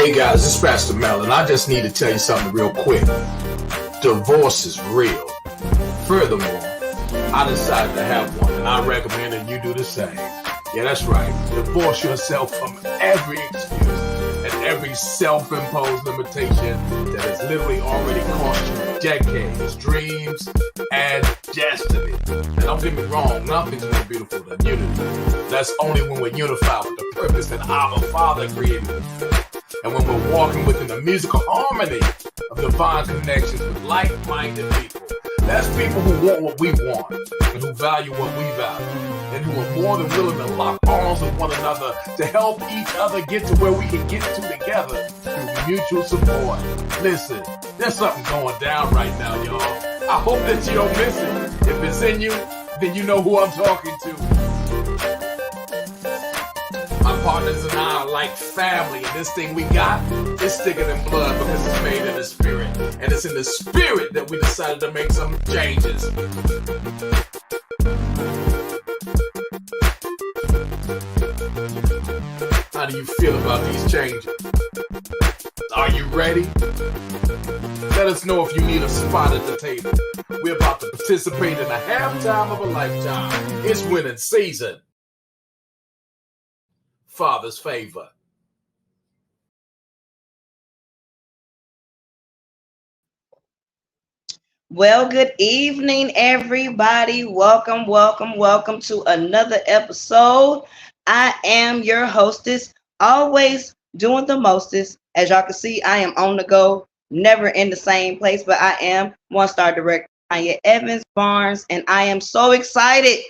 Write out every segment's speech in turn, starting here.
Hey guys, this is Pastor Mel, and I just need to tell you something real quick. Divorce is real. Furthermore, I decided to have one, and I recommend that you do the same. Yeah, that's right. Divorce yourself from every excuse and every self-imposed limitation that has literally already cost you decades, dreams, and destiny. And don't get me wrong, nothing's more beautiful than unity. That's only when we're unified with the purpose that our Father created. And when we're walking within the musical harmony of divine connections with like-minded people. That's people who want what we want and who value what we value and who are more than willing to lock arms with one another to help each other get to where we can get to together through mutual support. Listen, there's something going down right now, y'all. I hope that you don't miss it. If it's in you, then you know who I'm talking to. My partners and I are like family, and this thing we got is thicker than blood because it's made in the spirit. And it's in the spirit that we decided to make some changes. How do you feel about these changes? Are you ready? Let us know if you need a spot at the table. We're about to participate in a halftime of a lifetime. It's winning season. Father's favor. Well, good evening, everybody. Welcome to another episode. I am your hostess, always doing the mostest. As y'all can see, I am on the go, never in the same place, but I am one-star director Anya Evans Barnes, and I am so excited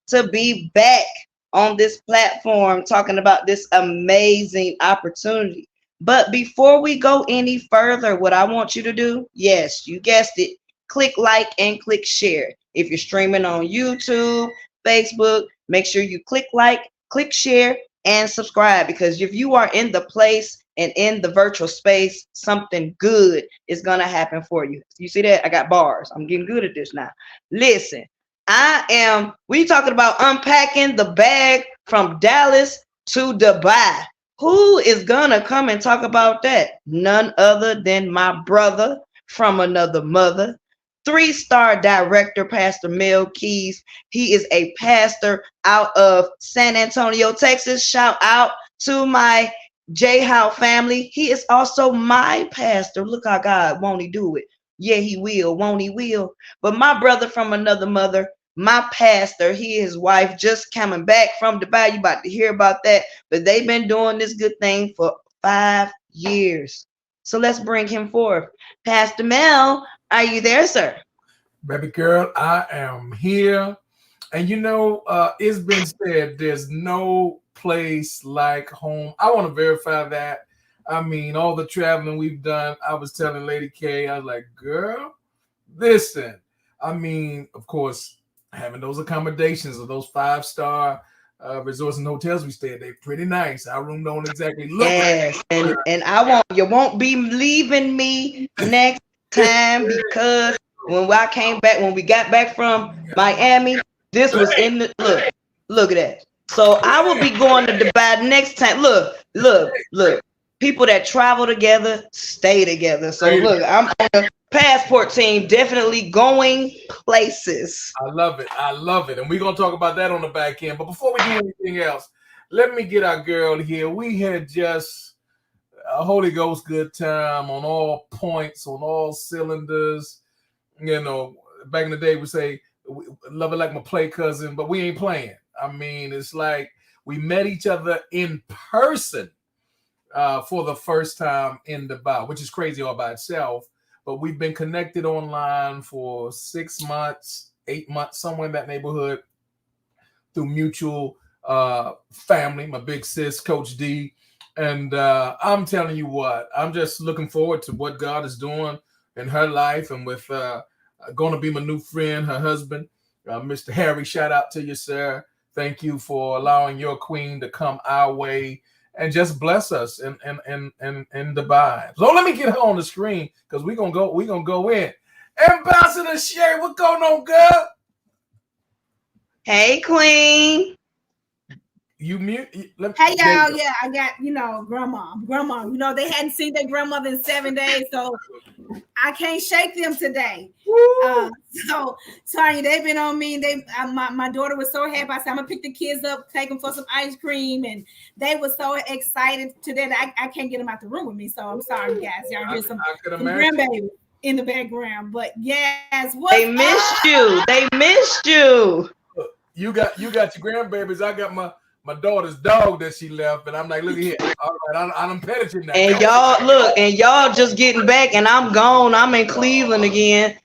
to be back on this platform talking about this amazing opportunity. But before we go any further, what I want you to do, yes, you guessed it, click like and click share. If you're streaming on YouTube, Facebook, make sure you click like, click share, and subscribe, because if you are in the place and in the virtual space, something good is going to happen for you. You see that? I got bars. I'm getting good at this now. Listen. We talking about unpacking the bag from Dallas to Dubai. Who is gonna come and talk about that? None other than my brother from another mother, 3-star director, Pastor Mel Keys. He is a pastor out of San Antonio, Texas. Shout out to my J Howe family. He is also my pastor. Look how God, won't he do it? Yeah, he will, won't he will. But my brother from another mother, my pastor, he and his wife just coming back from Dubai. You about to hear about that. But they've been doing this good thing for 5 years. So let's bring him forth. Pastor Mel, are you there, sir? Baby girl, I am here. And you know, it's been said there's no place like home. I want to verify that. I mean, all the traveling we've done, I was telling Lady K, I was like, girl, listen. I mean, of course, having those accommodations of those 5-star resorts and hotels we stayed, they're pretty nice. Our room don't exactly look yes, like and you won't be leaving me next time, because when we got back from Miami, this was in the look at that. So I will be going to Dubai next time. Look. People that travel together stay together. So look, I'm on the passport team, definitely going places. I love it. And we're going to talk about that on the back end. But before we do anything else, let me get our girl here. We had just a Holy Ghost good time on all points, on all cylinders. You know, back in the day, we say, love it like my play cousin, but we ain't playing. I mean, it's like we met each other in person for the first time in Dubai, which is crazy all by itself. But we've been connected online for 6 months, 8 months, somewhere in that neighborhood, through mutual family, my big sis, Coach D. And I'm telling you what, I'm just looking forward to what God is doing in her life, and with going to be my new friend, her husband, Mr. Harry. Shout out to you, sir. Thank you for allowing your queen to come our way and just bless us in Dubai. So let me get her on the screen, because we're gonna go in. Ambassador Sherry, what's going on, girl? Hey, Queen. You mute. Hey y'all, yeah, I got grandma. They hadn't seen their grandmother in 7 days, so I can't shake them today. So sorry, they've been on me. My daughter was so happy. I said I'm gonna pick the kids up, take them for some ice cream, and they were so excited today that I can't get them out the room with me. So I'm sorry, guys. Y'all hear some grandbaby in the background, but yes, they missed you. They missed you. You got your grandbabies. I got my daughter's dog that she left, and I'm like, look at here. All right, I'm petting you now. And y'all just getting back, and I'm gone. I'm in Cleveland again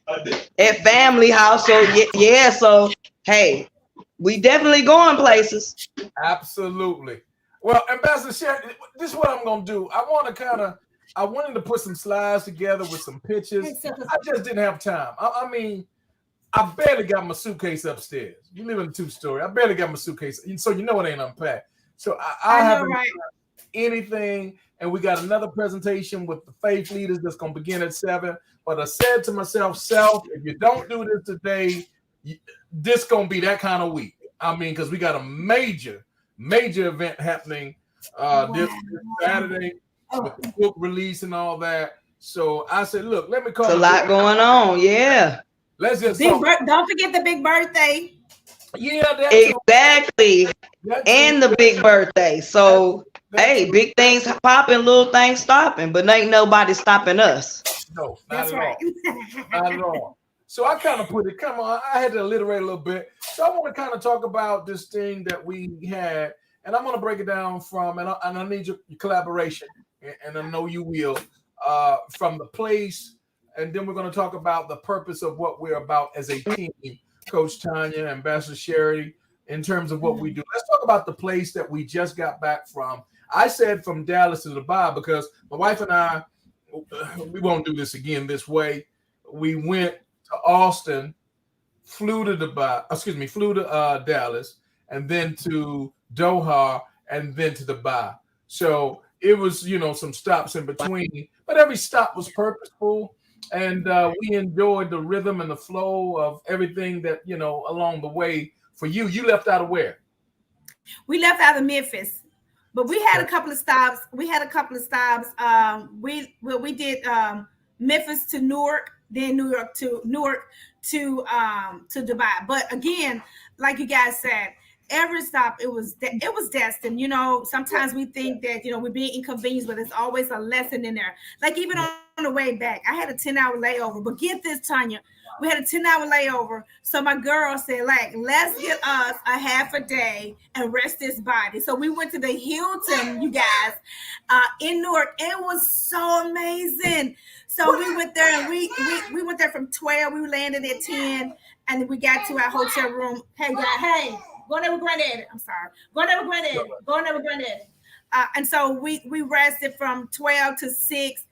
at family house. So yeah. So hey, we definitely going places. Absolutely. Well, Ambassador Sherry, this is what I'm gonna do. I wanted to put some slides together with some pictures. I just didn't have time. I mean, I barely got my suitcase upstairs. You live in a 2-story. I barely got my suitcase, so you know it ain't unpacked. So I haven't done anything, and we got another presentation with the faith leaders that's going to begin at 7. But I said to myself, if you don't do this today, this going to be that kind of week. I mean, because we got a major event happening this Saturday with the book release and all that. So I said, look, let me call. There's a lot going on, yeah. Let's just don't forget the big birthday. Yeah, exactly. And the big birthday. So hey, big things popping, little things stopping, but ain't nobody stopping us. No, not at all. Not at all. So I kind of put it, come on, I had to alliterate a little bit. So I want to kind of talk about this thing that we had, and I'm going to break it down from, and I need your collaboration, and I know you will, from the place. And then we're going to talk about the purpose of what we're about as a team, Coach Tanya, Ambassador Sherry, in terms of what we do. Let's talk about the place that we just got back from. I said from Dallas to Dubai because my wife and I, we won't do this again this way. We went to Austin, flew to Dallas, and then to Doha, and then to Dubai. So it was, some stops in between, but every stop was purposeful. And we enjoyed the rhythm and the flow of everything that, along the way. For you left out of where? We left out of Memphis, but we had a couple of stops. We did Memphis to Newark, then Newark to Dubai. But again, like you guys said, every stop it was destined. Sometimes we think that we're being inconvenienced, but there's always a lesson in there. Like even on the way back, I had a 10-hour layover. But get this, Tanya, we had a 10-hour layover. So my girl said, let's get us a half a day and rest this body. So we went to the Hilton, you guys, in Newark. It was so amazing. So we went there, and we went there from 12. We landed at 10, and we got to our hotel room. Hey, guys, hey. Going there with granddaddy. I'm sorry. Going there with granddaddy. And so we rested from 12 to 6.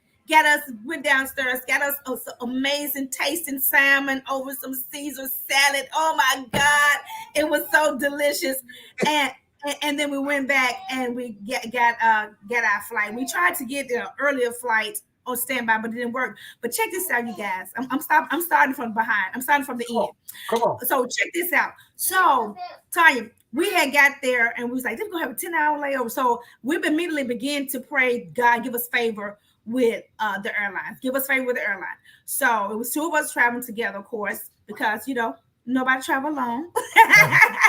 Went downstairs, got us some amazing tasting salmon over some Caesar salad. Oh my God, it was so delicious. And then we went back and we got our flight. We tried to get an earlier flight on standby, but it didn't work. But check this out, you guys. I'm starting from behind. I'm starting from the end. Come on. So check this out. So Tanya, we had got there and we was like, we're gonna have a 10-hour layover. So we immediately began to pray, God, give us favor with the airlines. Give us favor with the airline. So it was 2 of us traveling together, of course, because nobody travel alone.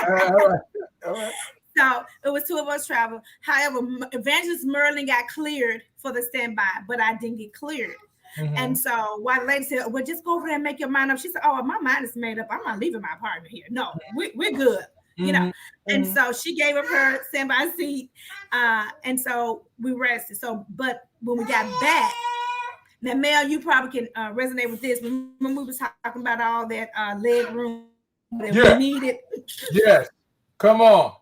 All right. So it was 2 of us travel. However, Evangelist Merlin got cleared for the standby, but I didn't get cleared. Mm-hmm. And so while the lady said, well, just go over there and make your mind up. She said, oh, my mind is made up. I'm not leaving my apartment here. No, we're good. Mm-hmm. And so she gave up her standby seat. And so we rested. So, but when we got back, now, Mel, you probably can resonate with this. When we was talking about all that leg room that we needed. Yes. Come on.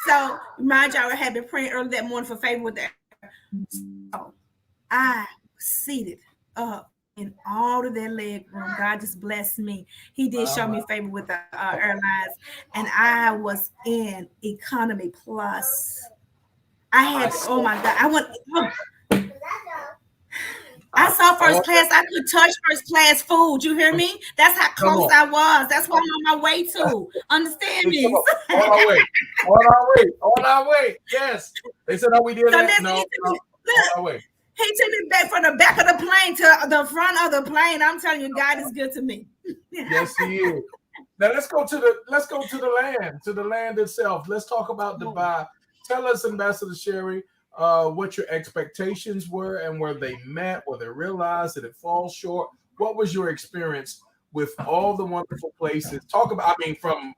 So, mind y'all, I had been praying early that morning for favor with that. So, I was seated up in all of that leg room. God just blessed me. He did show me favor with the airlines, and I was in economy plus. I had, oh my God, I saw first class. I could touch first class food. You hear me? That's how close I was. That's what I'm on my way to. Understand me? On our way. On our way. On our way. Yes. They said, "Oh, we did that." No. On our way. He took me back from the back of the plane to the front of the plane. I'm telling you, God is good to me. Yes, He is. Now let's go to the land itself. Let's talk about Dubai. Tell us, Ambassador Sherry, what your expectations were and were they met, were they realized, did it fall short? What was your experience with all the wonderful places? Talk about, from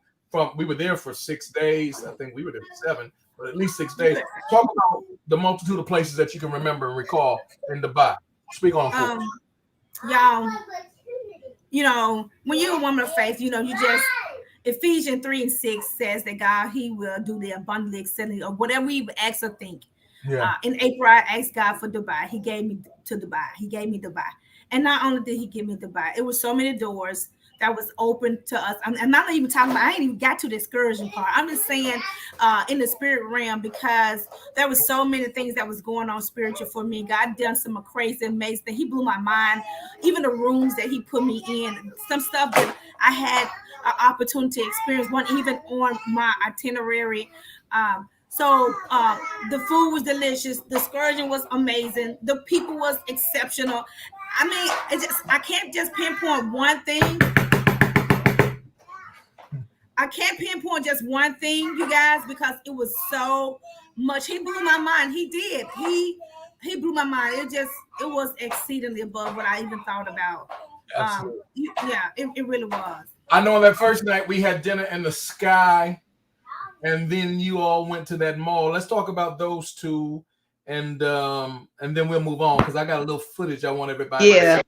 we were there for 6 days. I think we were there for 7, but at least 6 days. Talk about the multitude of places that you can remember and recall in Dubai. Speak on it. Y'all, when you're a woman of faith, you just Ephesians 3:6 says that God, He will do the abundantly exceedingly of whatever we ask or think. Yeah. In April, I asked God for Dubai. He gave me to Dubai. He gave me Dubai. And not only did He give me Dubai, it was so many doors that was open to us. I'm not even talking about, I ain't even got to the excursion part. I'm just saying in the spirit realm, because there was so many things that was going on spiritual for me. God done some crazy, amazing things. He blew my mind. Even the rooms that He put me in, some stuff that I had an opportunity to experience, one even on my itinerary. So the food was delicious. The excursion was amazing. The people was exceptional. I can't just pinpoint one thing. I can't pinpoint just one thing, you guys, because it was so much. He blew my mind. He did. He blew my mind. It was exceedingly above what I even thought about. It really was. I know on that first night we had dinner in the sky, and then you all went to that mall. Let's talk about those two, and then we'll move on because I got a little footage I want everybody to see.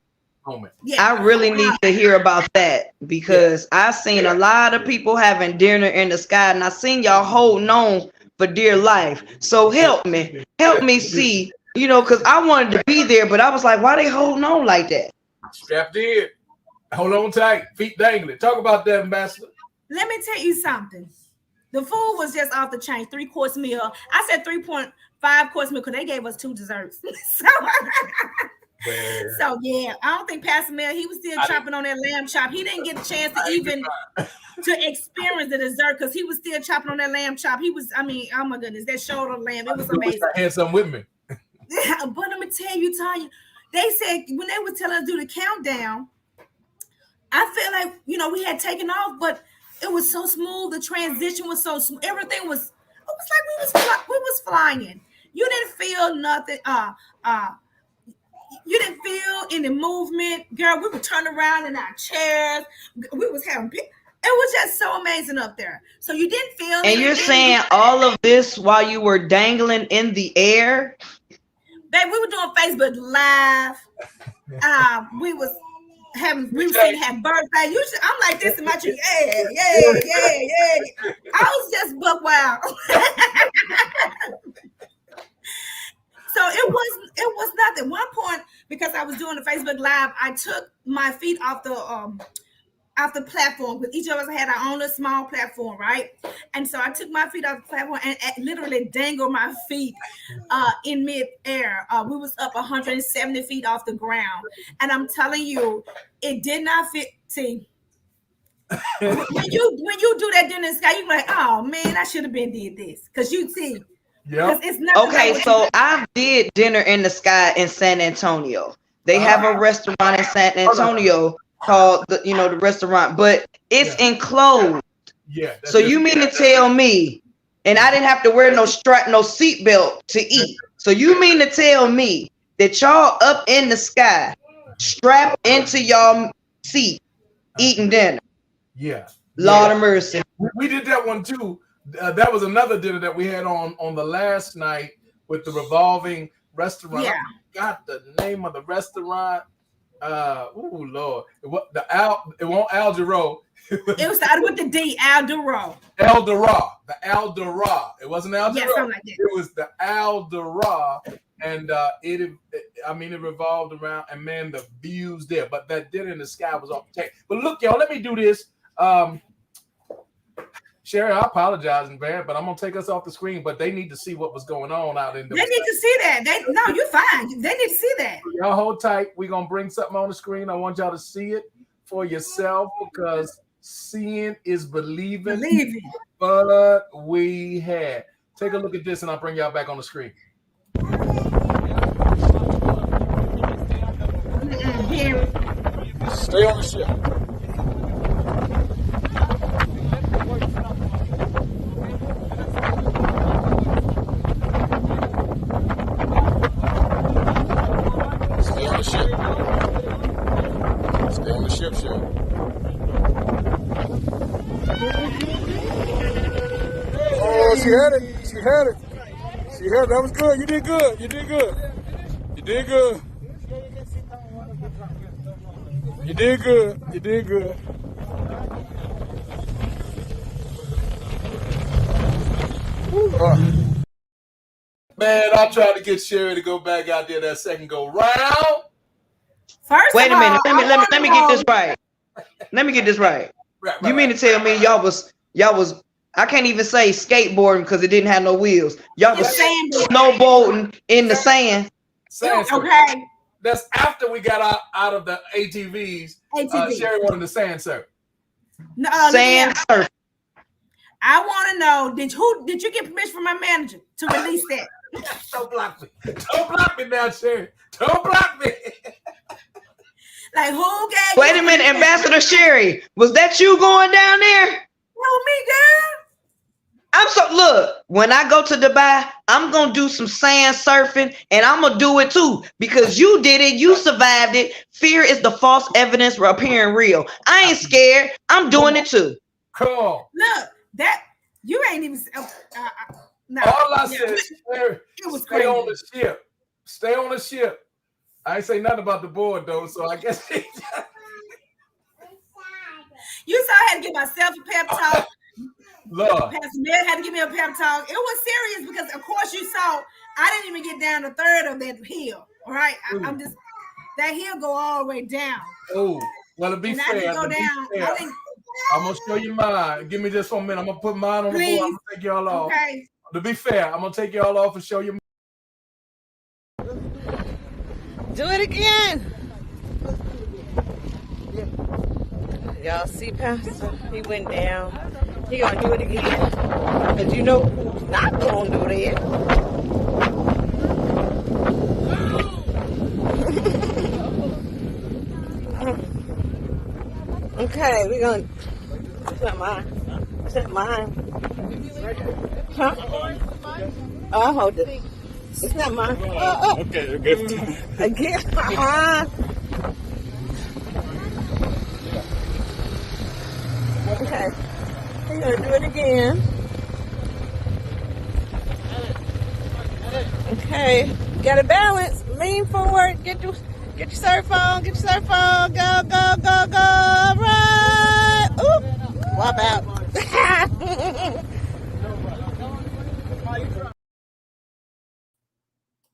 I really need to hear about that because I've seen a lot of people having dinner in the sky, and I seen y'all holding on for dear life. So help me see, because I wanted to be there, but I was like, why they holding on like that? Strapped in, hold on tight, feet dangling. Talk about that, Ambassador. Let me tell you something. The food was just off the chain, 3-course meal. I said 3.5-course meal because they gave us 2 desserts. So yeah, I don't think Pastor Mel, he was still chopping on that lamb chop. He didn't get a chance to even to experience the dessert because he was still chopping on that lamb chop. He was, oh my goodness, that shoulder lamb, it was amazing. I had some with me. Yeah, but I'm gonna tell you, Tanya, they said when they would tell us to do the countdown, I feel like we had taken off, but it was so smooth. The transition was so smooth. Everything was. It was like we was flying. You didn't feel nothing. You didn't feel any movement, girl. We would turn around in our chairs. We was having. It was just so amazing up there. So you didn't feel. And you're saying all of this while you were dangling in the air? Babe, we were doing Facebook Live. We was saying have birthday. I'm like this in my tree. Yeah. I was just buck wild. So it was nothing. One point, because I was doing the Facebook Live, I took my feet off the platform. Because each of us had our own small platform, right? And so I took my feet off the platform and literally dangled my feet in mid-air. We was up 170 feet off the ground. And I'm telling you, it did not fit. See, when you do that dinner in the sky, you're like, oh man, I should have been did this. Because you see. Yeah. Okay, so I did dinner in the sky in San Antonio. They have a restaurant in San Antonio called the restaurant, but it's enclosed. Yeah. So you mean to tell me, and I didn't have to wear no seatbelt to eat. So you mean to tell me that y'all up in the sky, strapped into y'all seat, eating dinner? Yeah. Lord of mercy. We did that one too. That was another dinner that we had on the last night with the revolving restaurant. Yeah. I got the name of the restaurant. Lord. It won't Al Jarreau. It started with the D, Al Jarreau. El Dorado. The Al Dorado. It wasn't Al Jarreau. Yeah, something like that. It was the Al Dorado. And it revolved around, and man, the views there. But that dinner in the sky was off the chain. But look, y'all, let me do this. Sherry, I apologize in bad, but I'm gonna take us off the screen. But they need to see what was going on out in the. They need to see that. No, you're fine. They need to see that. Y'all hold tight. We're gonna bring something on the screen. I want y'all to see it for yourself because seeing is believing. But we had. Take a look at this, and I'll bring y'all back on the screen. Stay on the ship. Stay on the ship. Stay on the ship, Sherry. Oh, she had it. She had it. She had it. That was good. You did good. You did good. You did good. You did good. You did good. Man, I tried to get Sherry to go back out there that second go round. First, wait a minute. Let me get this right. Let me get this right. You mean to tell me y'all was I can't even say skateboarding because it didn't have no wheels. Y'all was snowboarding in the sand. Okay. That's after we got out of the ATVs. Sherry wanted the sand surf. No, sand surf. I want to know, did you get permission from my manager to release that? Don't block me. Don't block me now, Sherry. Don't block me. Like who gave? Wait a minute, Ambassador Sherry. Was that you going down there? No, me, girl. Look, when I go to Dubai, I'm gonna do some sand surfing and I'm gonna do it too because you did it, you survived it. Fear is the false evidence for appearing real. I ain't scared. I'm doing it too. Cool. Look, that you ain't even. No. All I said is it was stay on the ship. Stay on the ship. I ain't say nothing about the board though, so I guess. You saw I had to give myself a pep talk. Lord. Pastor Mary had to give me a pep talk. It was serious because, of course, you saw I didn't even get down a third of that hill. All right, I'm just that hill go all the way down. Oh, well, to be fair, I'm gonna show you mine. Give me just 1 minute. I'm gonna put mine on the board. I'm gonna take y'all off. Okay. To be fair, I'm gonna take y'all off and show you. Do it again. Y'all see Pastor? He went down. He gonna do it again. Cause you know who's not gonna do that. Okay, we're gonna. It's not mine. It's not mine. Huh? Oh, I'll hold it. It's not mine. Okay, good. Again. Okay. We're gonna do it again. Okay. You gotta balance. Lean forward. Get your surf on. Get your surf on. Go, go, go, go. Right. Oop. Wop out.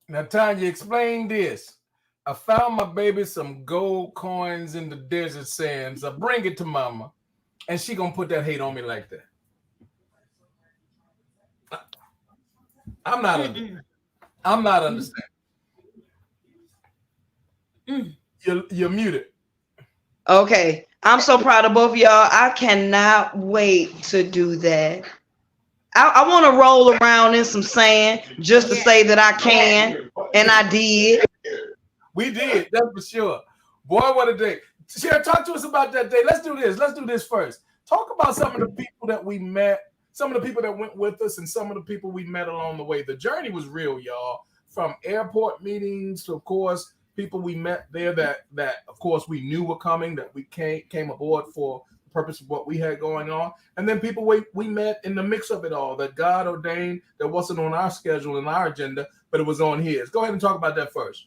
Now, Tanya, explain this. I found my baby some gold coins in the desert sands. I bring it to mama, and she gonna put that hate on me like that. I'm not understanding. I'm not understanding. You're muted. Okay. I'm so proud of both of y'all. I cannot wait to do that. I want to roll around in some sand just to say that I can, and I did. We did, that's for sure. Boy, what a day. Sherry, talk to us about that day. Let's do this. Let's do this first. Talk about some of the people that we met, some of the people that went with us, and some of the people we met along the way. The journey was real, y'all. From airport meetings to, of course, people we met there that of course, we knew were coming, that we came aboard for the purpose of what we had going on. And then people we met in the mix of it all that God ordained that wasn't on our schedule and our agenda, but it was on his. Go ahead and talk about that first.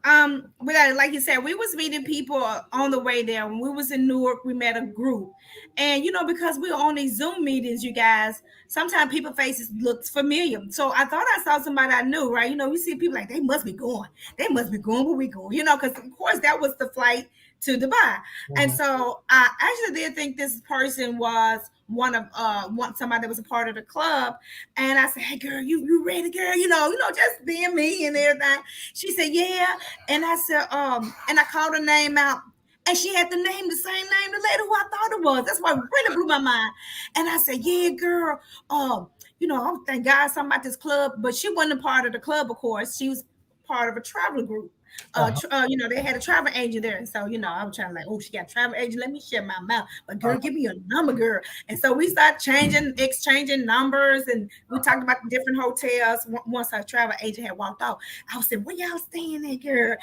Like you said, we was meeting people on the way there. When we was in Newark, we met a group, and because we were on these Zoom meetings, you guys, sometimes people's faces looked familiar. So I thought I saw somebody I knew, right? You see people like they must be going where we going, because of course that was the flight to Dubai. Mm-hmm. And so I actually did think this person was somebody that was a part of the club, and I said, "Hey, girl, you ready, girl? Just being me and everything." She said, "Yeah," and I said, and I called her name out. And she had the same name, the lady who I thought it was. That's what really blew my mind. And I said, "Yeah, girl. I'm thank God something about this club." But she wasn't a part of the club, of course. She was part of a travel group. They had a travel agent there. And so, I was trying to like, oh, she got a travel agent. Let me shut my mouth. But girl, give me your number, girl. And so we started exchanging numbers, and we talked about the different hotels. Once our travel agent had walked off, I was saying, "Where y'all staying at, girl?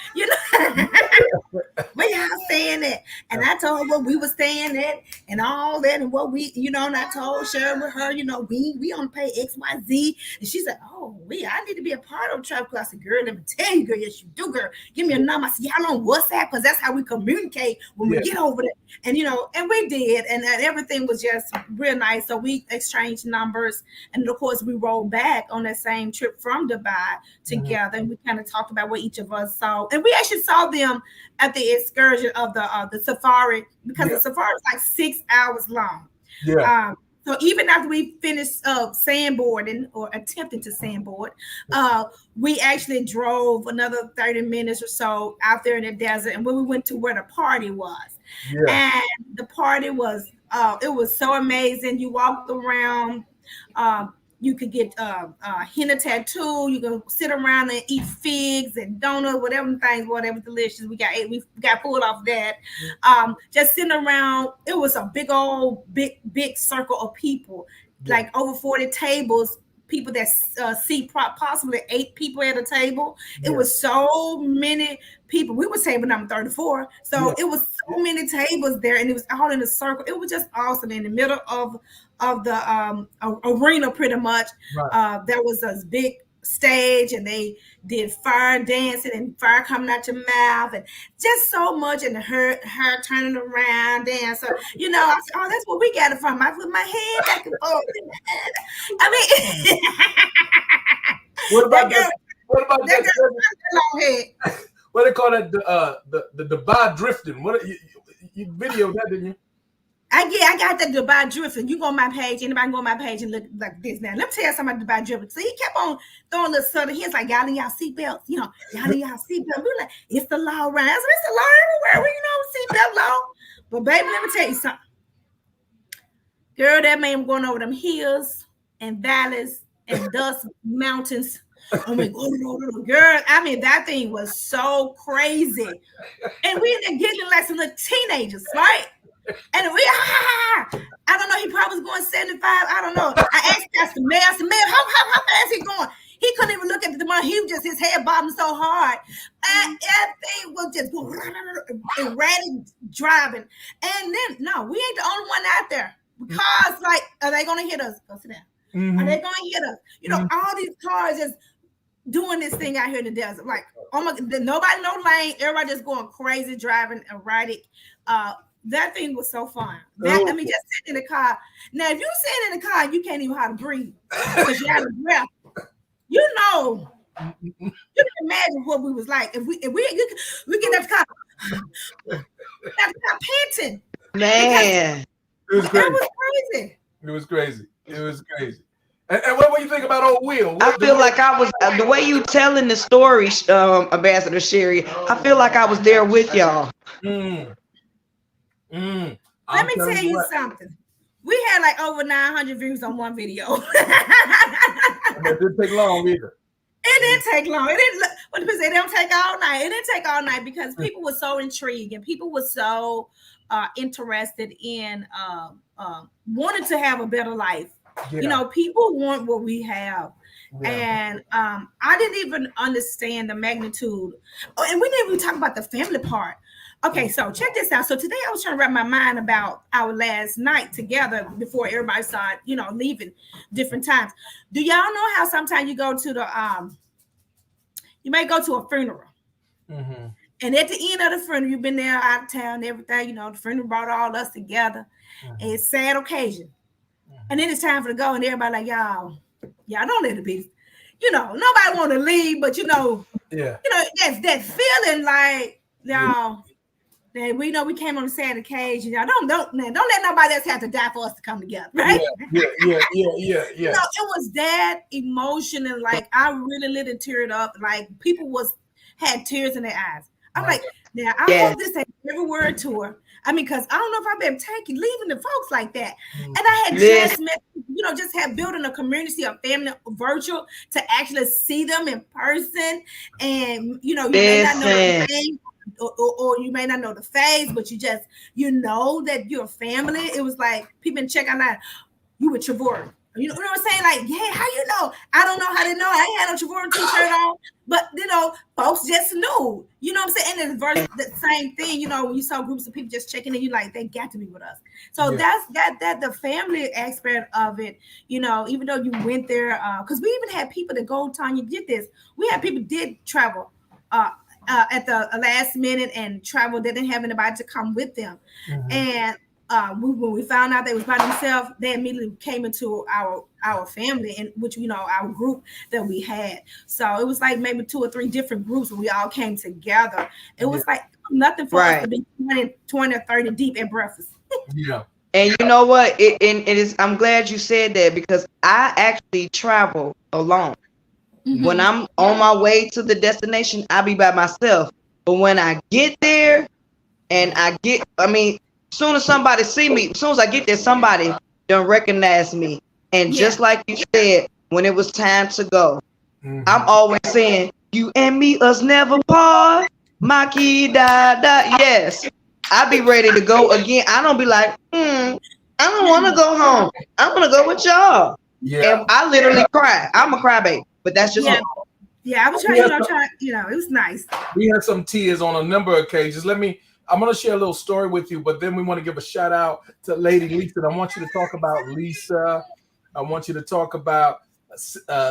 Where y'all staying at?" And I told her what we were staying at and all that, and what we, and I told Sharon with her, we on pay XYZ. And she said, "Oh, I need to be a part of travel." I said, "Girl, let me tell you, girl, yes, you do, girl. Give me a number." I said, "Y'all on WhatsApp?" Because that's how we communicate when we get over there. And, and we did. And everything was just real nice. So we exchanged numbers. And, of course, we rolled back on that same trip from Dubai together. And we kind of talked about what each of us saw. And we actually saw them at the excursion of the safari, because the safari was like 6 hours long. Yeah. So even after we finished sandboarding or attempting to sandboard, we actually drove another 30 minutes or so out there in the desert, and when we went to where the party was. Yeah. And the party was, it was so amazing. You walked around, you could get a henna tattoo. You can sit around and eat figs and donuts, whatever delicious. We got pulled off that. Just sitting around. It was a big circle of people, like over 40 tables. People that seat possibly 8 people at a table. It was so many people. We were table number 34. So it was so many tables there, and it was all in a circle. It was just awesome in the middle of the arena, pretty much. Right. There was a big stage, and they did fire dancing and fire coming out your mouth, and just so much, and her turning around dance. So, I said, "Oh, that's where we got it from." I put my head back and forth. I mean, what about that long head? What they call that? The Dubai drifting. What you videoed that, didn't you? I got that Dubai drifting. You go on my page. Anybody go on my page and look like this now? Let me tell you something about Dubai drifting. So he kept on throwing little subtle hints like, "Y'all in y'all seatbelts. Y'all in y'all seatbelts." We were like, "It's the law, right?" I said, "It's the law everywhere. Seatbelt law." But baby, let me tell you something. Girl, that man going over them hills and valleys and dust mountains. Oh my God, girl! I mean, that thing was so crazy. And we in there getting like some little teenagers, right? And I don't know, he probably was going 75. I don't know. I asked Pastor Mayor, how fast he going? He couldn't even look at the money. He was just, his head bobbing so hard. And everything was just erratic driving. And then, no, we ain't the only one out there. Cars, like, are they going to hit us? Go sit down. Mm-hmm. Are they going to hit us? All these cars just doing this thing out here in the desert. Like, oh my, nobody no lane. Everybody just going crazy, driving erratic. That thing was so fun. Just sitting in the car. Now, if you sit in the car, you can't even how to breathe because you're out of breath. You can imagine what we was like if we get that car, panting. Man, it was crazy. It was crazy. And what do you think about old Will? I feel like I was the way you telling the story, Ambassador Sherry. I feel like I was there with y'all. Let me tell you something. We had like over 900 views on one video. It didn't take long either. It didn't take long. It didn't. What people say, they don't take all night. It didn't take all night because people were so intrigued and people were so interested in wanting to have a better life. Yeah. People want what we have. Yeah. And I didn't even understand the magnitude. Oh, and we didn't even talk about the family part. Okay, so check this out. So today I was trying to wrap my mind about our last night together before everybody started, leaving different times. Do y'all know how sometimes you go to you may go to a funeral. Mm-hmm. And at the end of the funeral, you've been there out of town and everything, the funeral brought all us together. Mm-hmm. And it's a sad occasion. Mm-hmm. And then it's time for to go and everybody like, y'all don't let it be. Nobody want to leave, but that's that feeling like, y'all, that we know we came on a sad occasion. Y'all don't let nobody else have to die for us to come together, right? Yeah. It was that emotion, and like I really lit and teared up. Like people had tears in their eyes. I'm like, now I hope this ain't every word tour. I mean, because I don't know if I've been leaving the folks like that. And I had just met, just had building a community of family virtual to actually see them in person. And you may not know the name or you may not know the face, but you know that you're a family. It was like people check out like, you with Trevor. You know what I'm saying? Like, yeah, how you know? I don't know how they know. I ain't had no Trevor t-shirt on, but folks just knew. You know what I'm saying? And the same thing. When you saw groups of people just checking in, you like they got to be with us. So that's that the family aspect of it. Even though you went there, because we even had people that go, Tanya, get this. We had people did travel at the last minute and travel. They didn't have anybody to come with them, and. When we found out they was by themselves, they immediately came into our family, and which our group that we had. So it was like maybe 2 or 3 different groups when we all came together. It was like nothing for us to be 20 or 30 deep at breakfast. Yeah. And you know what? It is. I'm glad you said that because I actually travel alone. When I'm on my way to the destination, I be by myself. But when I get there, and as soon as somebody see me, as soon as I get there, somebody don't recognize me. And just like you said, when it was time to go, I'm always saying, you and me, us never part. My kid, yes. I be ready to go again. I don't be like, I don't want to go home. I want to go with y'all. Yeah. And I literally cry. I'm a crybaby, but that's just me. Yeah, I was trying, it was nice. We had some tears on a number of occasions. I'm going to share a little story with you, but then we want to give a shout out to Lady Lisa. I want you to talk about Lisa. I want you to talk about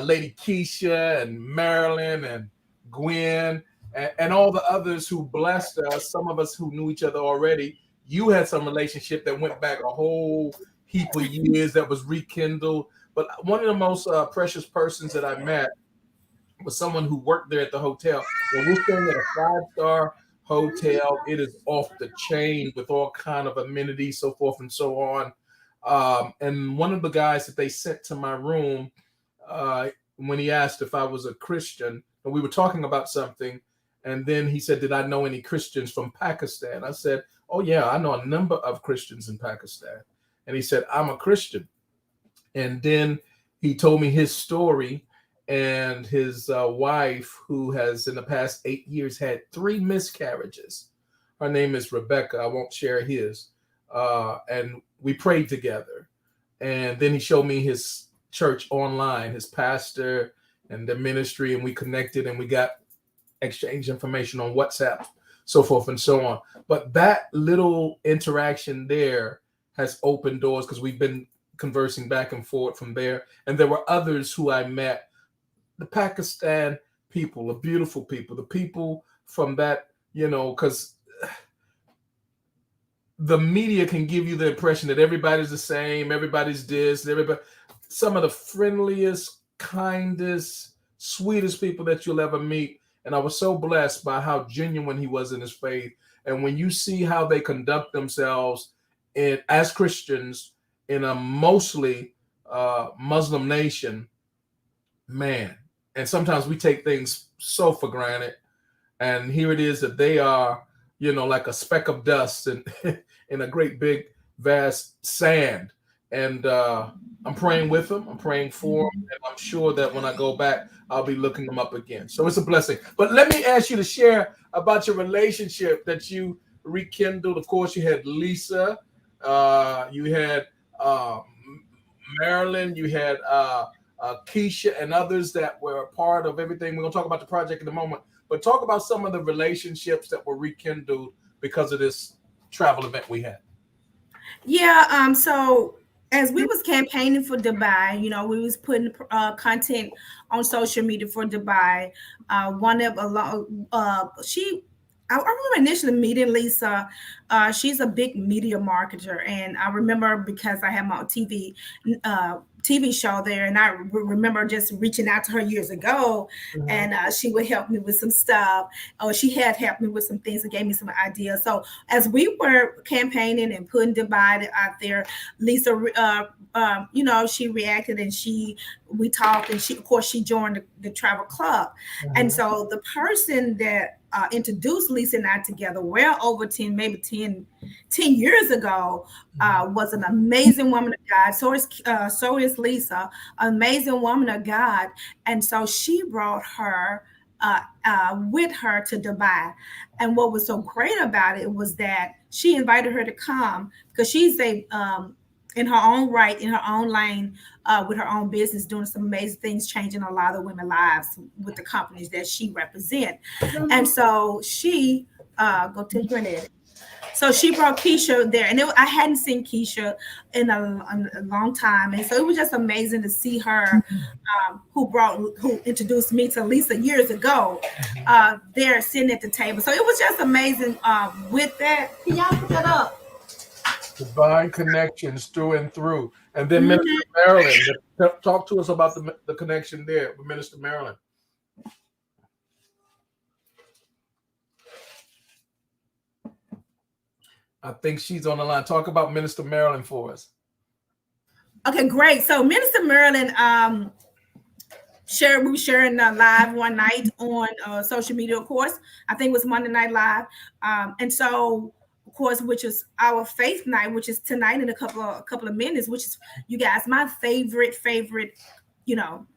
Lady Keisha and Marilyn and Gwen and all the others who blessed us. Some of us who knew each other already. You had some relationship that went back a whole heap of years that was rekindled. But one of the most precious persons that I met was someone who worked there at the hotel. When we're staying at a 5-star hotel, it is off the chain with all kind of amenities, so forth and so on. And one of the guys that they sent to my room, when he asked if I was a Christian, and we were talking about something, and then he said, did I know any Christians from Pakistan? I said, oh yeah, I know a number of Christians in Pakistan. And he said, I'm a Christian. And then he told me his story. And his wife, who has in the past 8 years had 3 miscarriages. Her name is Rebecca. I won't share his. And we prayed together. And then he showed me his church online, his pastor and the ministry. And we connected and we got exchange information on WhatsApp, so forth and so on. But that little interaction there has opened doors because we've been conversing back and forth from there. And there were others who I met. The Pakistan people, the beautiful people, the people from that, because the media can give you the impression that everybody's the same, everybody's this, some of the friendliest, kindest, sweetest people that you'll ever meet. And I was so blessed by how genuine he was in his faith. And when you see how they conduct themselves as Christians in a mostly Muslim nation, man. And sometimes we take things so for granted. And here it is that they are, like a speck of dust in a great big vast sand. And I'm praying with them. I'm praying for them. And I'm sure that when I go back, I'll be looking them up again. So it's a blessing. But let me ask you to share about your relationship that you rekindled. Of course, you had Lisa. You had Marilyn. You had Keisha and others that were a part of everything. We're going to talk about the project in a moment, but talk about some of the relationships that were rekindled because of this travel event we had. Yeah. So as we was campaigning for Dubai, we was putting content on social media for Dubai. I remember initially meeting Lisa. She's a big media marketer, and I remember because I had my TV TV show there, and I remember just reaching out to her years ago, and she would help me with some stuff, or she had helped me with some things and gave me some ideas. So as we were campaigning and putting Dubai out there, Lisa, she reacted, and we talked, and of course she joined the travel club, and so the person that introduced Lisa and I together well over 10 years ago, was an amazing woman of God. So is Lisa, amazing woman of God. And so she brought her with her to Dubai. And what was so great about it was that she invited her to come, because she's in her own right, in her own lane, with her own business, doing some amazing things, changing a lot of women's lives with the companies that she represents. And so she go to Grenada. So she brought Keisha there, and I hadn't seen Keisha in a long time, and so it was just amazing to see her, who introduced me to Lisa years ago, there sitting at the table. So it was just amazing. With that, can y'all put that up? Divine connections through and through. And then Minister Marilyn, talk to us about the connection there with Minister Marilyn. I think she's on the line. Talk about Minister Marilyn for us. Okay, great. So Minister Marilyn, we were sharing live one night on social media, of course. I think it was Monday Night Live. And so, of course, which is our faith night, which is tonight in a couple of minutes, which is, you guys, my favorite,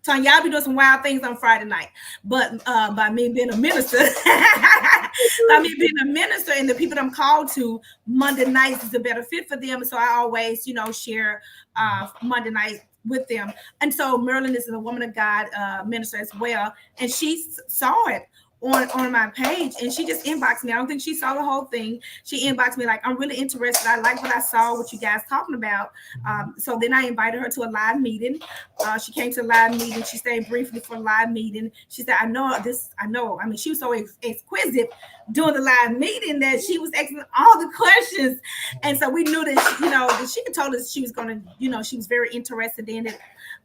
Tanya, y'all be doing some wild things on Friday night, but by me being a minister, and the people that I'm called to, Monday nights is a better fit for them. So I always, share Monday night with them. And so Marilyn is a woman of God minister as well, and she saw it on my page, and she just inboxed me. I don't think she saw the whole thing. She inboxed me like, I'm really interested. I like what I saw, what you guys talking about. So then I invited her to a live meeting. She came to a live meeting. She stayed briefly for a live meeting. She said, I know. I mean, she was so exquisite during the live meeting that she was asking all the questions. And so we knew that, that she had told us she was going to, she was very interested in it.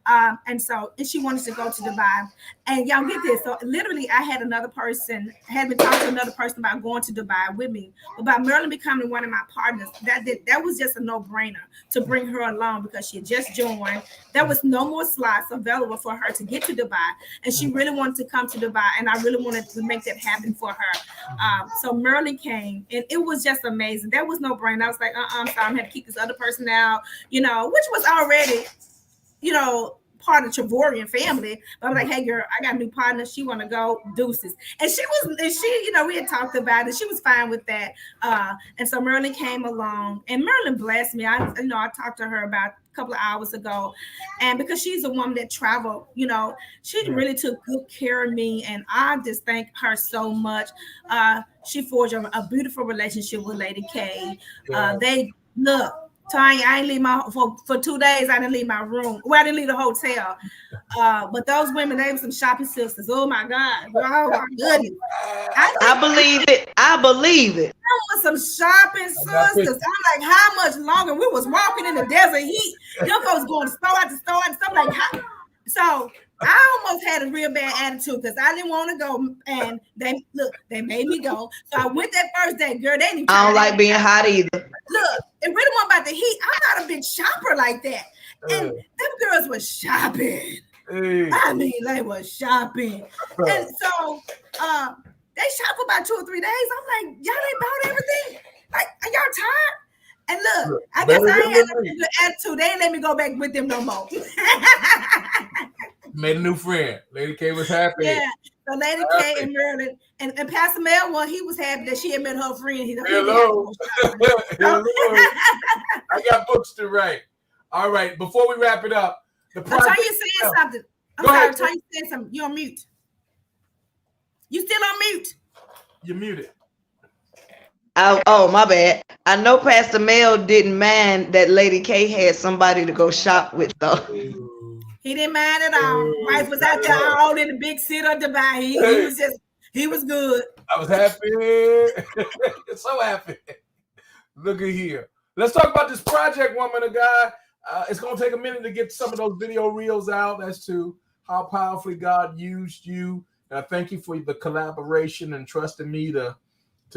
And she wanted to go to Dubai. And y'all get this. So literally I had been talking to another person about going to Dubai with me. But by Marilyn becoming one of my partners, that was just a no-brainer to bring her along, because she had just joined. There was no more slots available for her to get to Dubai. And she really wanted to come to Dubai. And I really wanted to make that happen for her. So Marilyn came, and it was just amazing. That was no-brainer. I was like, I'm sorry, I'm going to keep this other person out, which was already, part of Trevorian family. But I was like, hey girl, I got a new partner. She want to go, deuces. And we had talked about it. She was fine with that. And so Marilyn came along, and Marilyn blessed me. I talked to her about a couple of hours ago. And because she's a woman that traveled, she really took good care of me. And I just thank her so much. She forged a beautiful relationship with Lady K. They look. Tanya, I didn't leave for 2 days. I didn't leave my room. Well, I didn't leave the hotel. But those women, they were some shopping sisters. Oh my God. Oh my goodness. I believe it. I believe it. There was some shopping sisters. I'm like, how much longer? We was walking in the desert heat. Them folks going to store after store and stuff like that. So I almost had a real bad attitude because I didn't want to go, and they made me go. So I went that first day, girl. They didn't. I don't like being hot either. Look, it really wasn't about the heat. I'm not a big shopper like that, and them girls were shopping. I mean, they were shopping, and so they shopped for about 2 or 3 days. I'm like, y'all ain't bought everything. Like, are y'all tired? And look, I guess I ain't had a good attitude. They ain't let me go back with them no more. Made a new friend. Lady K was happy. Yeah. So Lady K and Marilyn and Pastor Mel, he was happy that she had met her friend. Hello. Hello. I got books to write. All right. Before we wrap it up, Tanya saying something. I'm sorry, Tanya saying something. You're on mute. You still on mute? You're muted. Oh, my bad. I know Pastor Mel didn't mind that Lady K had somebody to go shop with, though. He didn't mind at all. Wife was out there all in the big city of Dubai. He was good. I was happy. So happy. Look at here. Let's talk about this project, woman of God. It's going to take a minute to get some of those video reels out as to how powerfully God used you. And I thank you for the collaboration and trusting me to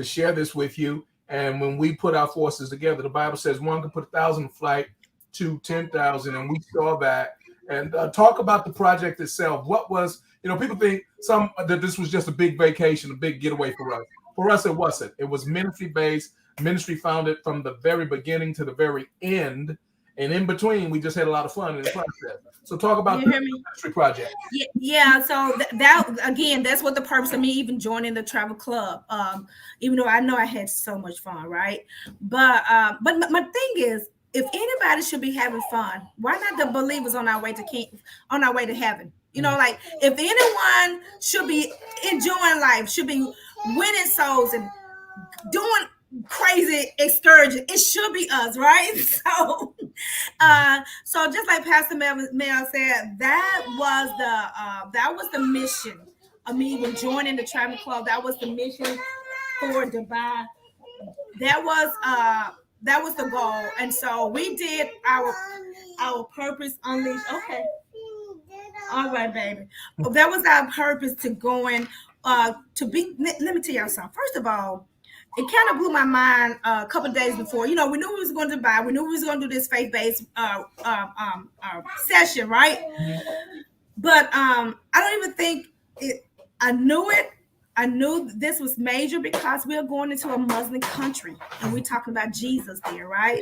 share this with you. And when we put our forces together, the Bible says one can put 1,000 to flight, 2, 10,000, and we saw that. And talk about the project itself. What was, people think that this was just a big vacation, a big getaway for us. For us, it wasn't. It was ministry-based, ministry founded from the very beginning to the very end. And in between, we just had a lot of fun in the process. So talk about the ministry project. Yeah. So that again, that's what the purpose of me even joining the travel club. Even though I know I had so much fun, right? But my thing is, if anybody should be having fun, why not the believers on our way to heaven? Like if anyone should be enjoying life, should be winning souls and doing crazy excursion, it should be us, right? So just like Pastor Mel said, that was the mission of me even joining the travel club. That was the mission for Dubai. That was the goal. And so we did our purpose unleashed. Okay. All right, baby. That was our purpose to going to be. Let me tell y'all something. First of all, it kind of blew my mind a couple of days before. We knew we was going to Dubai. We knew we was going to do this faith-based session, right? But I don't even think it. I knew it. I knew this was major because we are going into a Muslim country and we're talking about Jesus there, right?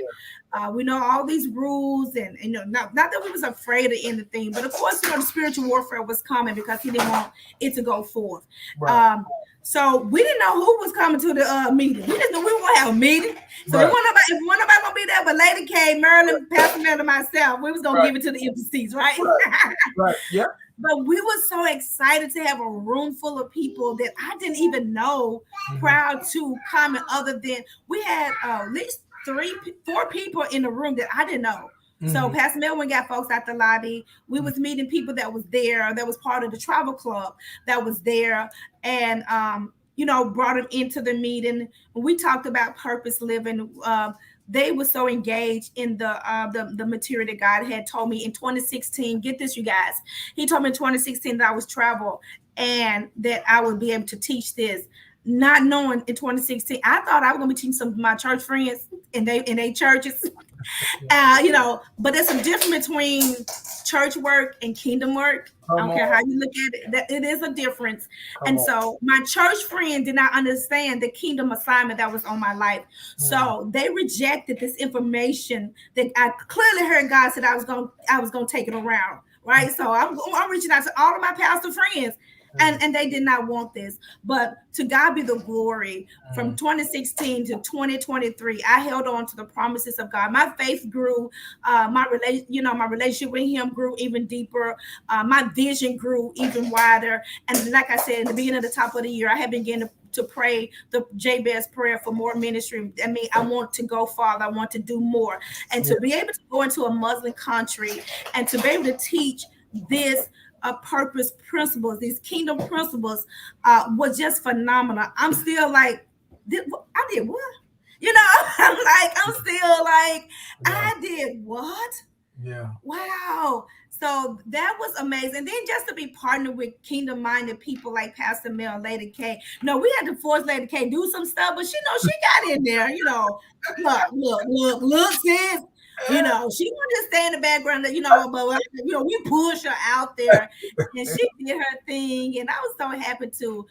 We know all these rules and not that we was afraid of anything, but of course, the spiritual warfare was coming because he didn't want it to go forth. Right. So we didn't know who was coming to the meeting. We didn't know we were going to have a meeting. So right. If nobody going to be there, but Lady K, Marilyn, Pastor Mel, and myself, we was going to give it to the MCs, right? Right. Yeah. But we were so excited to have a room full of people that I didn't even know prior to coming, other than we had at least 4 people in the room that I didn't know. So Pastor Melvin got folks at the lobby. We was meeting people that was there, that was part of the travel club that was there, and brought them into the meeting. We talked about purpose living. They were so engaged in the material that God had told me in 2016. Get this, you guys. He told me in 2016 that I was travel and that I would be able to teach this. Not knowing in 2016, I thought I was going to be teaching some of my church friends in their churches. But there's a difference between church work and kingdom work. I don't care how you look at it, it is a difference. So my church friend did not understand the kingdom assignment that was on my life. So they rejected this information that I clearly heard God said I was going to take it around. Right. So I'm reaching out to all of my pastor friends. And they did not want this, but to God be the glory. From 2016 to 2023, I held on to the promises of God. My faith grew. My relationship with Him grew even deeper. My vision grew even wider. And like I said, in the beginning of the top of the year, I had begun to pray the Jabez prayer for more ministry. I mean, I want to go farther. I want to do more, and to be able to go into a Muslim country and to be able to teach this. Purpose principles, these kingdom principles was just phenomenal. I'm still like, I did what? I'm still like, I did what? Yeah. Wow. So that was amazing. Then just to be partnered with kingdom-minded people like Pastor Mel, Lady K. We had to force Lady K do some stuff, but she got in there, look, sis. She wanted to stay in the background, but we pushed her out there and she did her thing. And I was so happy to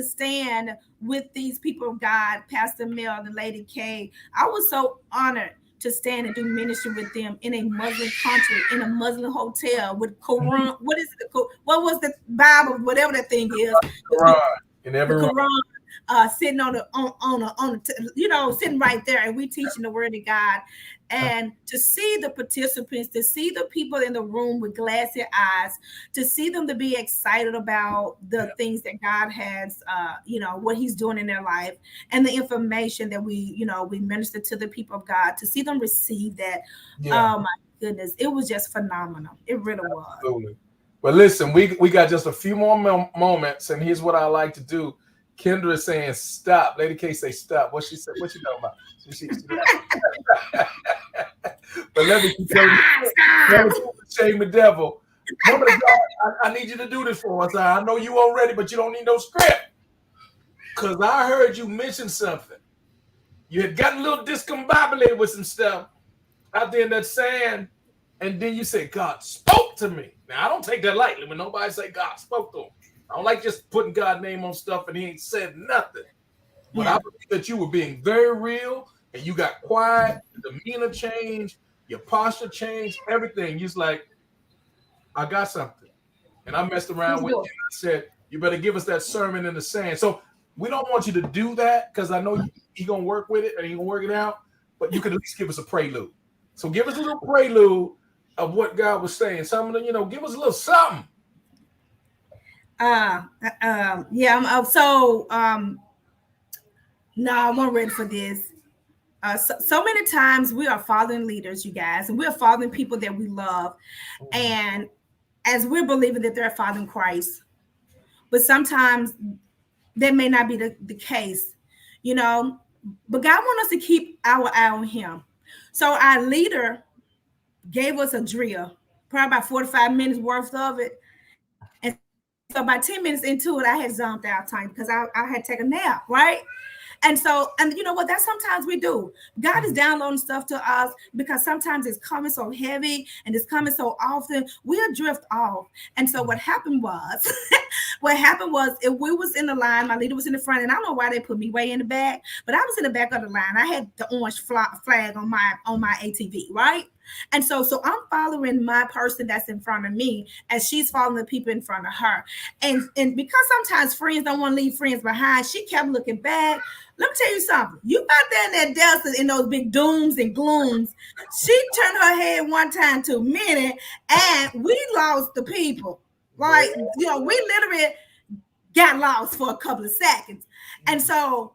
stand with these people of God, Pastor Mel and Lady K. I was so honored to stand and do ministry with them in a Muslim country, in a Muslim hotel with Quran. What is it? What was the Bible? Whatever that thing is. Quran. In every the Quran. Sitting sitting right there, and we teaching the word of God, and to see the participants, to see the people in the room with glassy eyes, to see them to be excited about the things that God has, what He's doing in their life, and the information that we minister to the people of God, to see them receive that. Oh my goodness, it was just phenomenal. It really was. Absolutely. Well, listen, we got just a few more moments, and here's what I like to do. Kendra is saying stop. Lady K say stop. What she said? What she talking about? But let me tell you, shame the devil. Woman of God, I need you to do this for us. I know you already, but you don't need no script. Because I heard you mention something. You had gotten a little discombobulated with some stuff out there in that sand. And then you said, God spoke to me. Now, I don't take that lightly when nobody say God spoke to him. I don't like just putting God's name on stuff and he ain't said nothing. But I believe that you were being very real and you got quiet, your demeanor changed, your posture changed, everything. You're like, I got something. And I messed around with you and I said, you better give us that sermon in the sand. So we don't want you to do that because I know you're going to work with it and you're going to work it out, but you could at least give us a prelude. So give us a little prelude of what God was saying. Some of them, give us a little something. No, I'm not ready for this. So many times we are following leaders, you guys, and we're following people that we love. And as we're believing that they're following Christ, but sometimes that may not be the case, but God wants us to keep our eye on him. So our leader gave us a drill, probably about 45 minutes worth of it. And so about 10 minutes into it, I had zonked out time because I had taken a nap, right? And you know what? That's sometimes we do. God is downloading stuff to us because sometimes it's coming so heavy and it's coming so often, we'll drift off. And so what happened was, if we was in the line, my leader was in the front, and I don't know why they put me way in the back, but I was in the back of the line. I had the orange flag on my ATV, right? And so I'm following my person that's in front of me as she's following the people in front of her. And because sometimes friends don't want to leave friends behind, she kept looking back. Let me tell you something. You out there in that desert in those big dooms and glooms. She turned her head one time to a minute and we lost the people. Like, we literally got lost for a couple of seconds. And so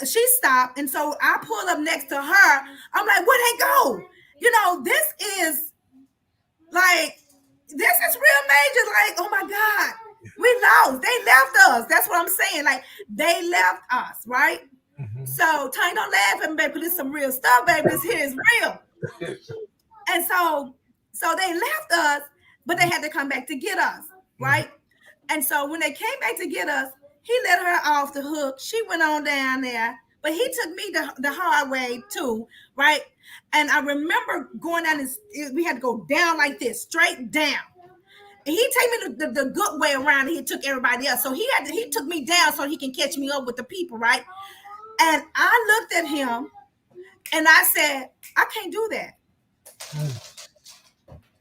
she stopped. And so I pulled up next to her. I'm like, where'd they go? This is real major. Like, oh my God, we lost. They left us. That's what I'm saying. Like, they left us, right? Mm-hmm. So, Tony, don't laugh at me, baby. This is some real stuff, baby. This here is real. And so they left us, but they had to come back to get us, right? Mm-hmm. And so when they came back to get us, he let her off the hook. She went on down there, but he took me the hard way too, right? And I remember going down this, we had to go down like this, straight down. And he took me the good way around, and he took everybody else. So he took me down so he can catch me up with the people, right? And I looked at him and I said, I can't do that.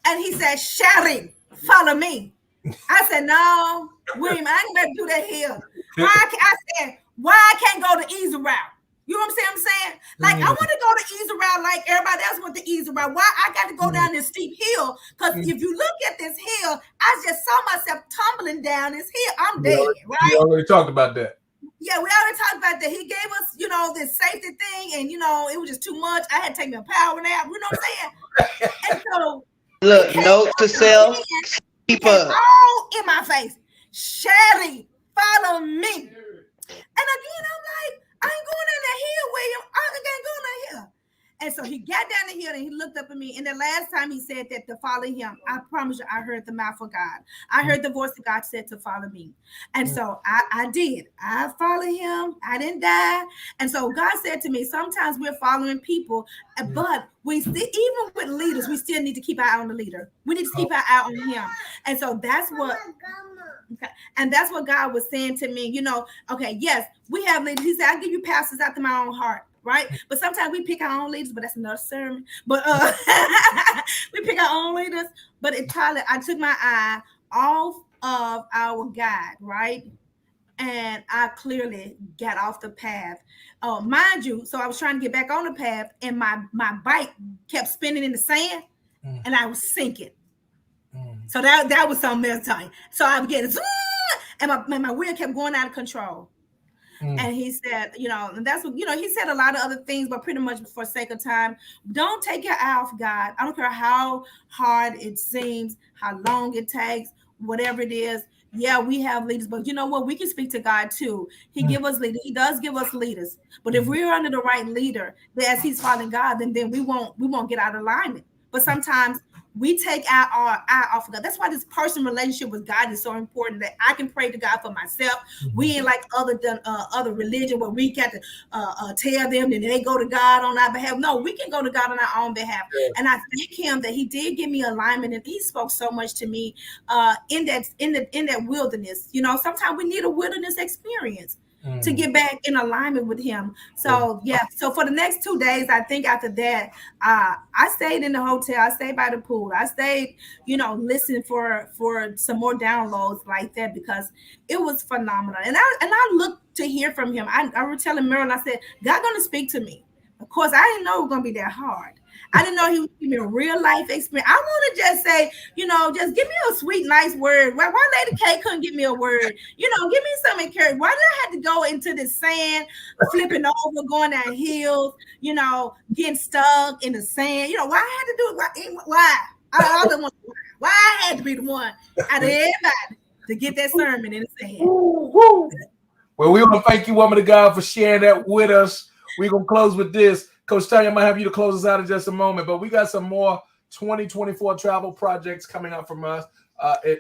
And he said, Sherry, follow me. I said, no, William, I ain't gonna do that here. I said, why I can't go the easy route? You know what I'm saying? Like, I want to go the easy route like everybody else went the easy route. Why I got to go down this steep hill? Because if you look at this hill, I just saw myself tumbling down this hill. I'm dead, right? We already talked about that. Yeah, we already talked about that. He gave us, this safety thing, and, it was just too much. I had to take me a power nap. You know what I'm saying? And so, look, note to self, keep up. All in my face. Sherry, follow me. And again, I'm like, I ain't going down that hill, William. I can't go down that hill. And so he got down the hill and he looked up at me. And the last time he said that to follow him, I promise you, I heard the mouth of God. I heard the voice of God said to follow me. And so I did. I followed him. I didn't die. And so God said to me, sometimes we're following people, but we still, even with leaders, we still need to keep our eye on the leader. We need to keep our eye on him. And so that's what. Okay. And that's what God was saying to me, okay, yes, we have leaders. He said, I give you pastors after my own heart, right? But sometimes we pick our own leaders, but that's another sermon. But we pick our own leaders. But I took my eye off of our God, right? And I clearly got off the path. Mind you, so I was trying to get back on the path, and my bike kept spinning in the sand, and I was sinking. So that was something else time. So I was getting, and my wheel kept going out of control. And he said, and that's what, he said a lot of other things, but pretty much for sake of time, don't take your eye off God. I don't care how hard it seems, how long it takes, whatever it is. Yeah, we have leaders, but you know what? We can speak to God too. He give us leaders. He does give us leaders. But if we're under the right leader, then as He's following God, then we won't get out of alignment. But sometimes we take our eye off of God. That's why this personal relationship with God is so important. That I can pray to God for myself. We ain't like other religion where we got to tell them and they go to God on our behalf. No, we can go to God on our own behalf. And I thank Him that He did give me alignment, and He spoke so much to me in that wilderness. You know, sometimes we need a wilderness experience to get back in alignment with Him. So so for the next 2 days, I think after that, I stayed in the hotel. I stayed by the pool. I stayed, listening for some more downloads like that, because it was phenomenal. And I looked to hear from Him. I was telling Marilyn, I said, God gonna speak to me. Of course, I didn't know it was gonna be that hard. I didn't know He would give me a real life experience. I want to just say, just give me a sweet, nice word. Why Lady K couldn't give me a word? Give me some encouragement. Why did I have to go into the sand, flipping over, going down hills, getting stuck in the sand? Why I had to do it? Why? I don't want. Why I had to be the one out of everybody to get that sermon in the sand? Well, we want to thank you, woman of God, for sharing that with us. We're going to close with this. Coach Tanya, I might have you to close us out in just a moment, but we got some more 2024 travel projects coming up from us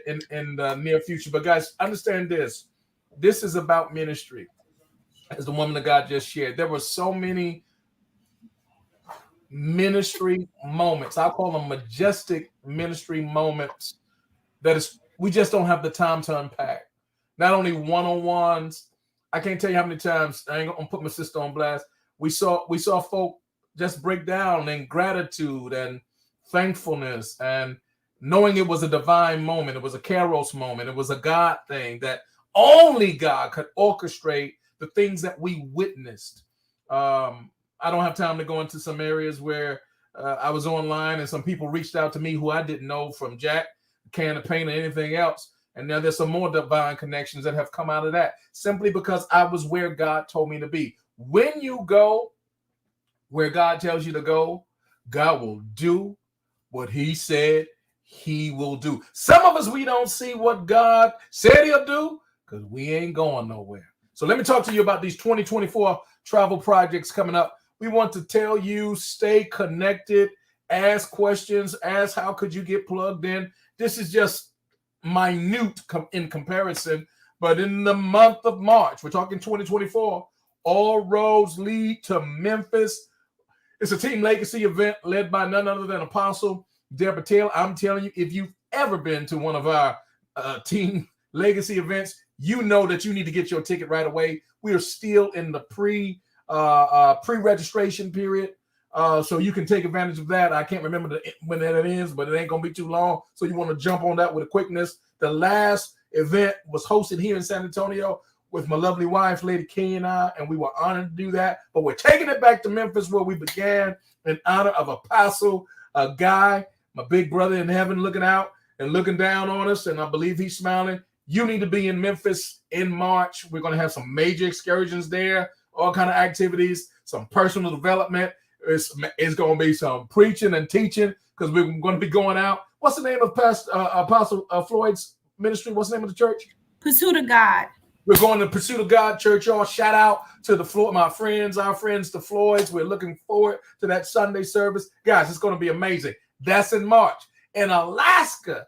in the near future. But guys, understand this. This is about ministry. As the woman of God just shared, there were so many ministry moments. I call them majestic ministry moments we just don't have the time to unpack. Not only one-on-ones. I can't tell you how many times, I ain't gonna put my sister on blast. We saw folk just break down in gratitude and thankfulness and knowing it was a divine moment. It was a Kairos moment. It was a God thing that only God could orchestrate the things that we witnessed. I don't have time to go into some areas where I was online and some people reached out to me who I didn't know, from Jack, Can of Paint, or anything else. And now there's some more divine connections that have come out of that, simply because I was where God told me to be. When you go where God tells you to go, God will do what He said He will do. Some of us, we don't see what God said He'll do because we ain't going nowhere. So let me talk to you about these 2024 travel projects coming up. We want to tell you, stay connected, ask questions, ask how could you get plugged in. This is just minute in comparison, but in the month of March, we're talking 2024, all roads lead to Memphis. It's a team legacy event led by none other than Apostle Deborah Taylor. I'm telling you, if you've ever been to one of our team legacy events, you know that you need to get your ticket right away. We are still in the pre-registration period. So you can take advantage of that. I can't remember when that ends, but it ain't going to be too long. So you want to jump on that with a quickness. The last event was hosted here in San Antonio with my lovely wife, Lady Kay, and I, and we were honored to do that. But we're taking it back to Memphis, where we began, in honor of Apostle Guy, my big brother in heaven, looking out and looking down on us, and I believe he's smiling. You need to be in Memphis in March. We're going to have some major excursions there, all kind of activities, some personal development. It's going to be some preaching and teaching, because we're going to be going out. What's the name of Apostle Floyd's ministry? What's the name of the church? Pursuit of God. We're going to Pursuit of God Church, y'all. Shout out to our friends, the Floyds. We're looking forward to that Sunday service. Guys, it's going to be amazing. That's in March. In Alaska,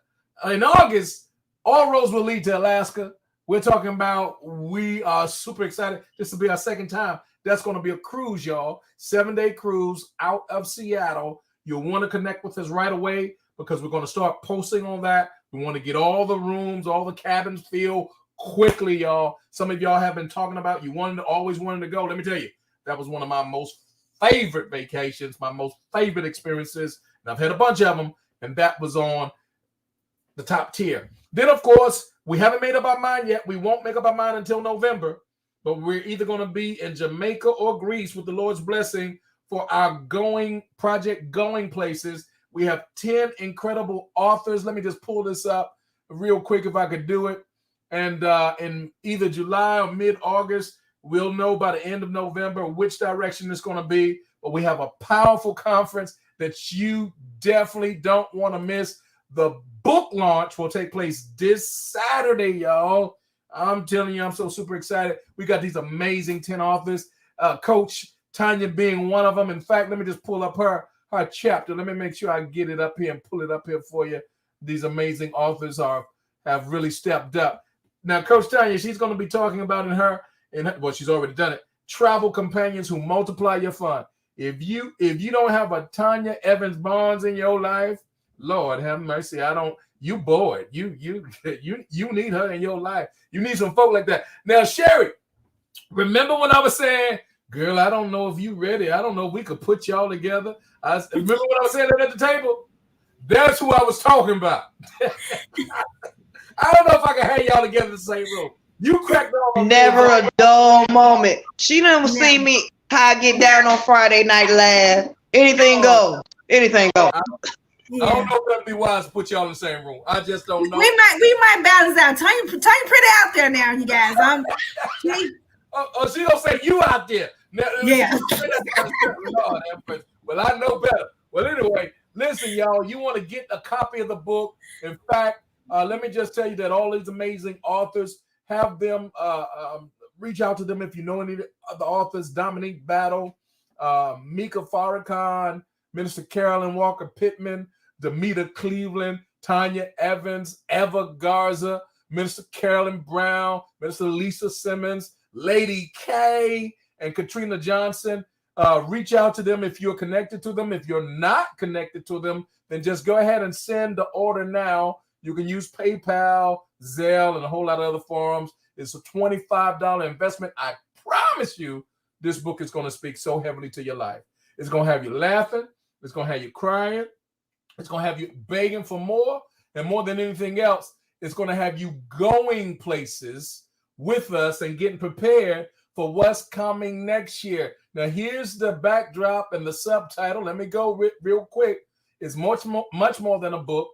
in August, all roads will lead to Alaska. We're talking about, we are super excited. This will be our second time. That's going to be a cruise, y'all. 7-day cruise out of Seattle. You'll want to connect with us right away, because we're going to start posting on that. We want to get all the rooms, all the cabins filled quickly, y'all. Some of y'all have been talking about, always wanted to go. Let me tell you, that was one of my most favorite vacations, my most favorite experiences. And I've had a bunch of them, and that was on the top tier. Then, of course, we haven't made up our mind yet. We won't make up our mind until November, but we're either going to be in Jamaica or Greece with the Lord's blessing for our going places. We have 10 incredible authors. Let me just pull this up real quick if I could do it. And in either July or mid-August, we'll know by the end of November which direction it's going to be. But we have a powerful conference that you definitely don't want to miss. The book launch will take place this Saturday, y'all. I'm telling you, I'm so super excited. We got these amazing 10 authors. Coach Tanya being one of them. In fact, let me just pull up her chapter. Let me make sure I get it up here and pull it up here for you. These amazing authors have really stepped up. Now, Coach Tanya, she's going to be talking about well, she's already done it. Travel companions who multiply your fun. If you don't have a Tanya Evans Barnes in your life, Lord have mercy. You bored. You need her in your life. You need some folk like that. Now, Sherry, remember when I was saying, girl, I don't know if you ready. I don't know if we could put y'all together. Remember when I was saying that at the table? That's who I was talking about. I don't know if I can have y'all together in the same room. You cracked on. Never a dull moment. She didn't see me how I get down on Friday night laugh. Anything go. Anything go. I don't know if that'd be wise to put y'all in the same room. I just don't know. We might balance out. Tanya pretty out there now, you guys. She gonna say you out there. Now, yeah. Well, I know better. Well, anyway, listen, y'all. You want to get a copy of the book. In fact, let me just tell you that all these amazing authors, have them reach out to them if you know any of the authors. Dominique Battle, Mika Farrakhan, Minister Carolyn Walker Pittman, Demita Cleveland, Tanya Evans, Eva Garza, Minister Carolyn Brown, Minister Lisa Simmons, Lady K, and Katrina Johnson. Reach out to them if you're connected to them. If you're not connected to them, then just go ahead and send the order now. You can use PayPal, Zelle, and a whole lot of other forms. It's a $25 investment. I promise you, this book is going to speak so heavily to your life. It's going to have you laughing. It's going to have you crying. It's going to have you begging for more. And more than anything else, it's going to have you going places with us and getting prepared for what's coming next year. Now, here's the backdrop and the subtitle. Let me go real quick. It's much more than a book.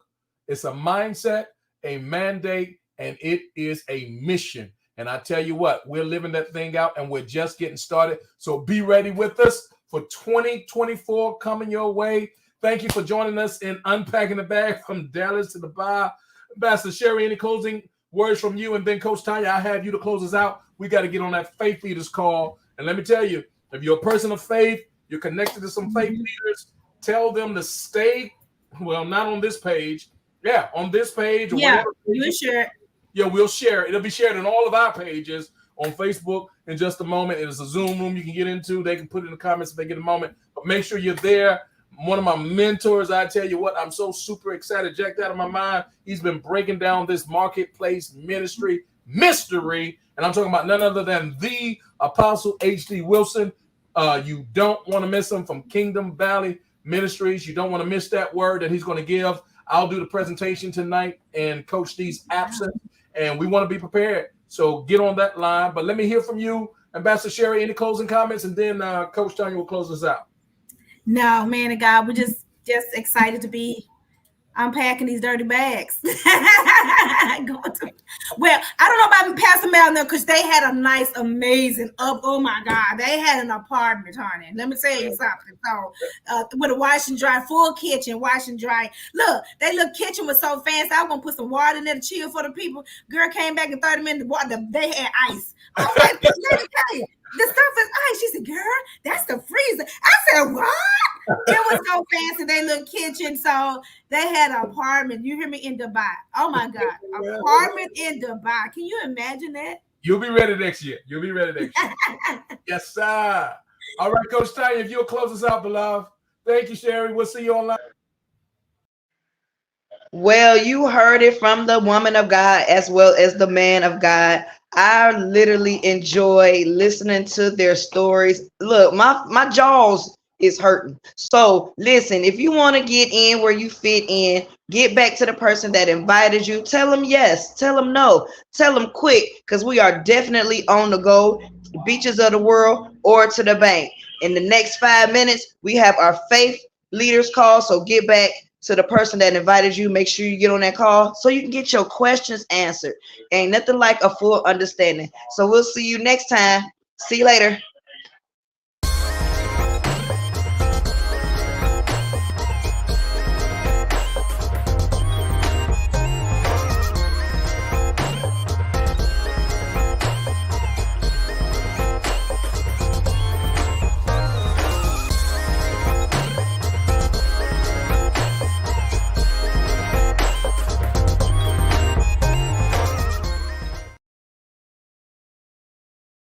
It's a mindset, a mandate, and it is a mission. And I tell you what, we're living that thing out and we're just getting started. So be ready with us for 2024 coming your way. Thank you for joining us in Unpacking the Bag from Dallas to the Bar. Ambassador Sherry, any closing words from you? And then Coach Tanya, I have you to close us out. We got to get on that faith leaders call. And let me tell you, if you're a person of faith, you're connected to some faith leaders, tell them to stay, well, not on this page. Yeah, on this page. Or we'll share it. Yeah, we'll share it. It'll be shared in all of our pages on Facebook in just a moment. It is a Zoom room you can get into. They can put it in the comments if they get a moment. But make sure you're there. One of my mentors, I tell you what, I'm so super excited, jacked out of my mind. He's been breaking down this marketplace ministry mystery. And I'm talking about none other than the Apostle H.D. Wilson. You don't want to miss him from Kingdom Valley Ministries. You don't want to miss that word that he's going to give. I'll do the presentation tonight and Coach D's absent, and we want to be prepared. So get on that line. But let me hear from you, Ambassador Sherry. Any closing comments, and then Coach Tanya will close us out. No, man of God, we're just excited to be unpacking these dirty bags. Well, I don't know about Pastor Mel now because they had a nice, amazing oh my God, they had an apartment, honey. Let me tell you something. So with a wash and dry, full kitchen, wash and dry. Look, that little kitchen was so fancy. I was gonna put some water in there to chill for the people. Girl came back in 30 minutes. They had ice. I was like, let me tell you, the stuff is ice. She said, girl, that's the freezer. I said, what? It was so fancy, their little kitchen. So they had an apartment. You hear me? In Dubai. Oh my God. Apartment in Dubai. Can you imagine that? You'll be ready next year. Yes, sir. All right, Coach Tanya, if you'll close us out, beloved. Thank you, Sherry. We'll see you online. Well, you heard it from the woman of God as well as the man of God. I literally enjoy listening to their stories. Look, my jaws is hurting. So listen, if you want to get in where you fit in, get back to the person that invited you. Tell them yes, tell them no, tell them quick, because we are definitely on the go, beaches of the world or to the bank. In the next 5 minutes, we have our faith leaders call. So get back to the person that invited you. Make sure you get on that call so you can get your questions answered. Ain't nothing like a full understanding. So we'll see you next time. See you later.